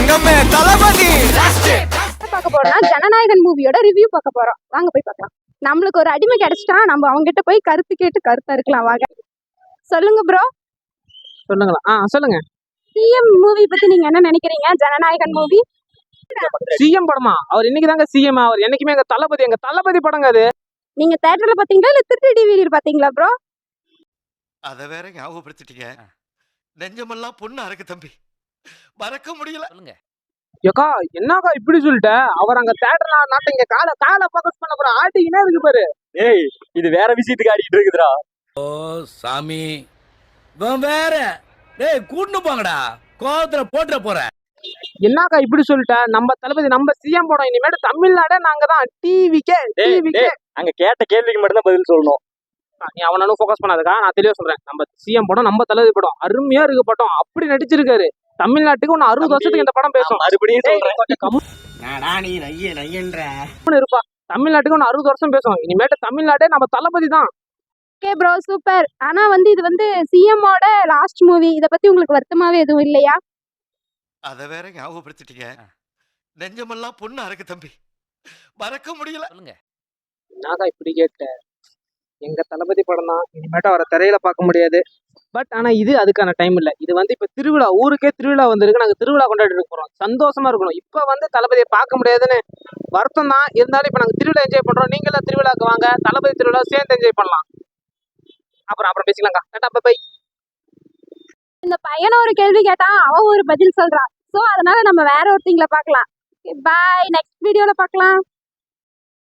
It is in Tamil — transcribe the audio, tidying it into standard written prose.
தங்கமே தளபதி. பார்க்க போறோம்னா ஜனநாயகன் மூவியோட ரிவ்யூ பார்க்க போறோம். வாங்க போய் பார்க்கலாம். நம்மளுக்கு ஒரு அடிமை கிடைச்சிட்டா நம்ம அவங்க கிட்ட போய் கருத்து கேட்டு கருத்தா இருக்கலாம். வாங்க சொல்லுங்க ப்ரோ. சொல்லுங்களா? சொல்லுங்க. சிஎம் மூவி பத்தி நீங்க என்ன நினைக்கிறீங்க? ஜனநாயகன் மூவி சிஎம் படமா? அவர் இன்னைக்கு தாங்க சிஎம். அவர் என்னைக்குமே எங்க தளபதி படங்க அது. நீங்க தியேட்டர்ல பாத்தீங்களா இல்ல திருட்டு டிவிடில பாத்தீங்களா ப்ரோ? அத வேற ஞாபகப்படுத்திட்டீங்க. நெஞ்சமெல்லாம் பொண்ணா இருக்கு தம்பி, மறக்க முடியல. ஏக்கா என்னக்கா இப்படி சொல்லிட்ட? அவர் அங்க தியேட்டர்ல நாட்ட இங்க கால ஃபோக்கஸ் பண்ண போற ஆட்டிக்கினே இருக்கு பாரு. ஏய், இது வேற விஷயத்துக்கு ஆடிட்டு இருக்குதுடா. ஓ சாமி, வேற டேய் கூட்டு போங்கடா, கோவத்துல போட்டுற போற. என்னக்கா இப்படி சொல்லிட்ட? நம்ம தளபதி, நம்ம சிஎம் படம் இனிமேட்டு தமிழ்நாடே நாங்க தான். டிவிக்கே அங்க கேட்ட கேள்விக்கு மட்டும் தான் பதில் சொல்லணும். நீ அவனாலும் ஃபோக்கஸ் பண்ணாதக்கா. நான் தெளிவா சொல்றேன். நம்ம சிஎம் படம், நம்ம தளபதி படம் அருமையா இருக்கு. படம் அப்படி நடிச்சிருக்காரு. தமிழ்நாட்டுக்கு ஒன்னு 60 வருஷத்துக்கு இந்த படம் பேசும். மறுபடியும் சொல்றேன். இருப்பா, தமிழ்நாட்டுக்கு ஒன்னு 60 வருஷம் பேசும். இனிமேட்டு தமிழ்நாடே நம்ம தளபதி தான். Okay bro, super. ஆனா இது சிஎம் ஓட லாஸ்ட் மூவி. இத பத்தி உங்களுக்கு வருத்தமாவே எதுவும் இல்லையா? அத வேற ஞாபகப்படுத்திட்டீங்க. நெஞ்சமெல்லாம் பொண்ணா இருக்கு தம்பி, மறக்க முடியல. என்னக்கா இப்படி கேட்ட? எங்க தளபதி படம் தான். இனிமேட்டு அவரை திரையில பார்க்க முடியாது. பட் ஆனா இது அதுக்கான டைம் இல்ல. இது இப்ப திருவிழா, ஊருக்கே திருவிழா வந்திருக்கு. நாங்க திருவிழா கொண்டாடிட்டு போறோம். சந்தோஷமா இருக்கணும். இப்ப தளபதியை பார்க்க முடியாதுன்னு வருத்தம் தான். இருந்தாலும் இப்ப நாங்க திருவிழா என்ஜாய் பண்றோம். நீங்க எல்லாம் திருவிழாக்கு வாங்க, தளபதி திருவிழா சேர்ந்து என்ஜாய் பண்ணலாம். அப்புறம் பேசிக்கலாம்க்கா. பை. இந்த பையனை ஒரு கேள்வி கேட்டா அவன் ஒரு பதில் சொல்றான். சோ அதனால நம்ம வேற ஒருத்தங்கள பார்க்கலாம். பாய், நெக்ஸ்ட் வீடியோல பார்க்கலாம்.